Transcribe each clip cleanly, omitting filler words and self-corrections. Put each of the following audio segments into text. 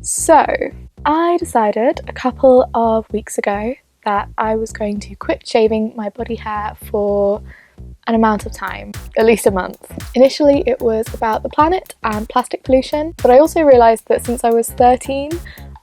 So, I decided a couple of weeks ago that I was going to quit shaving my body hair for an amount of time, at least a month. Initially it was about the planet and plastic pollution, but I also realised that since I was 13,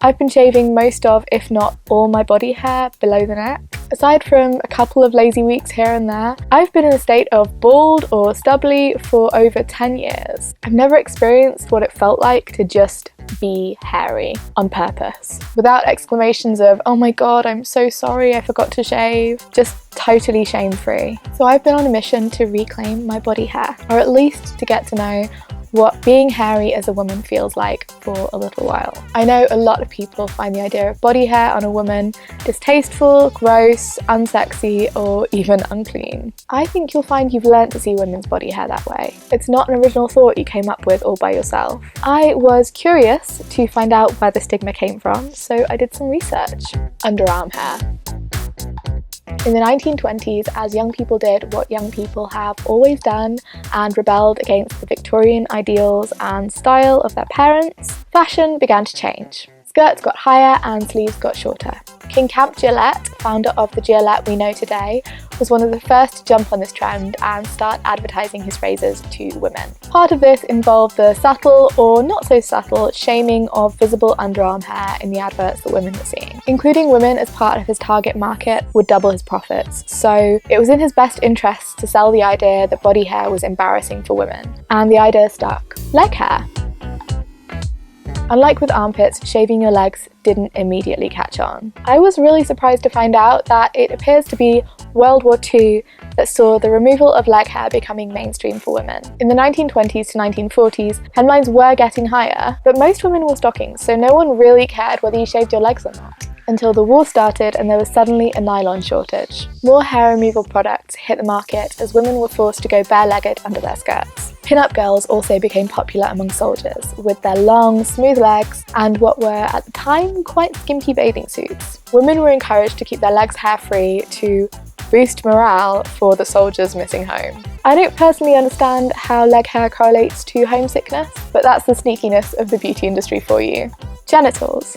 I've been shaving most of, if not all, my body hair below the neck. Aside from a couple of lazy weeks here and there, I've been in a state of bald or stubbly for over 10 years. I've never experienced what it felt like to just be hairy on purpose, without exclamations of, oh my god, I'm so sorry, I forgot to shave, just totally shame-free. So I've been on a mission to reclaim my body hair, or at least to get to know what being hairy as a woman feels like for a little while. I know a lot of people find the idea of body hair on a woman distasteful, gross, unsexy, or even unclean. I think you'll find you've learnt to see women's body hair that way. It's not an original thought you came up with all by yourself. I was curious to find out where the stigma came from, so I did some research. Underarm hair. In the 1920s, as young people did what young people have always done and rebelled against the Victorian ideals and style of their parents, fashion began to change. Skirts got higher and sleeves got shorter. King Camp Gillette, founder of the Gillette we know today, was one of the first to jump on this trend and start advertising his razors to women. Part of this involved the subtle or not so subtle shaming of visible underarm hair in the adverts that women were seeing. Including women as part of his target market would double his profits, so it was in his best interests to sell the idea that body hair was embarrassing for women. And the idea stuck. Leg hair. Unlike with armpits, shaving your legs didn't immediately catch on. I was really surprised to find out that it appears to be World War II that saw the removal of leg hair becoming mainstream for women. In the 1920s to 1940s, hemlines were getting higher, but most women wore stockings, so no one really cared whether you shaved your legs or not. Until the war started and there was suddenly a nylon shortage. More hair removal products hit the market as women were forced to go bare-legged under their skirts. Pin-up girls also became popular among soldiers, with their long, smooth legs and what were, at the time, quite skimpy bathing suits. Women were encouraged to keep their legs hair-free to boost morale for the soldiers missing home. I don't personally understand how leg hair correlates to homesickness, but that's the sneakiness of the beauty industry for you. Genitals.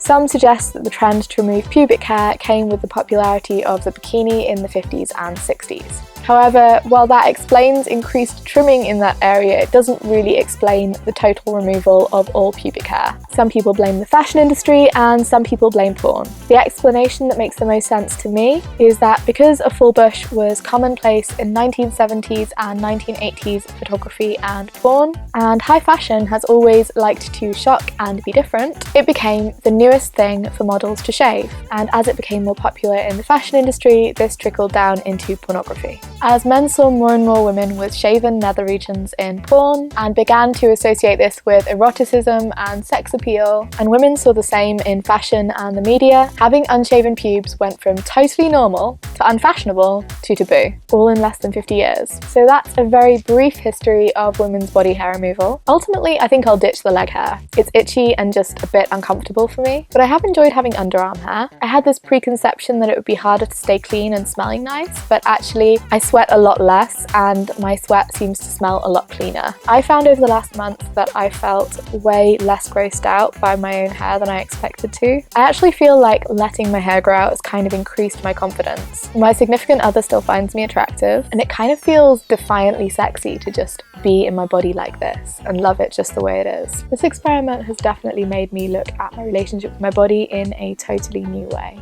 Some suggest that the trend to remove pubic hair came with the popularity of the bikini in the 50s and 60s. However, while that explains increased trimming in that area, it doesn't really explain the total removal of all pubic hair. Some people blame the fashion industry and some people blame porn. The explanation that makes the most sense to me is that because a full bush was commonplace in 1970s and 1980s photography and porn, and high fashion has always liked to shock and be different, it became the newest thing for models to shave. And as it became more popular in the fashion industry, this trickled down into pornography. As men saw more and more women with shaven nether regions in porn and began to associate this with eroticism and sex appeal, and women saw the same in fashion and the media, having unshaven pubes went from totally normal to unfashionable to taboo, all in less than 50 years. So that's a very brief history of women's body hair removal. Ultimately, I think I'll ditch the leg hair. It's itchy and just a bit uncomfortable for me, but I have enjoyed having underarm hair. I had this preconception that it would be harder to stay clean and smelling nice, but actually I sweat a lot less and my sweat seems to smell a lot cleaner. I found over the last month that I felt way less grossed out by my own hair than I expected to. I actually feel like letting my hair grow out has kind of increased my confidence. My significant other still finds me attractive, and it kind of feels defiantly sexy to just be in my body like this and love it just the way it is. This experiment has definitely made me look at my relationship with my body in a totally new way.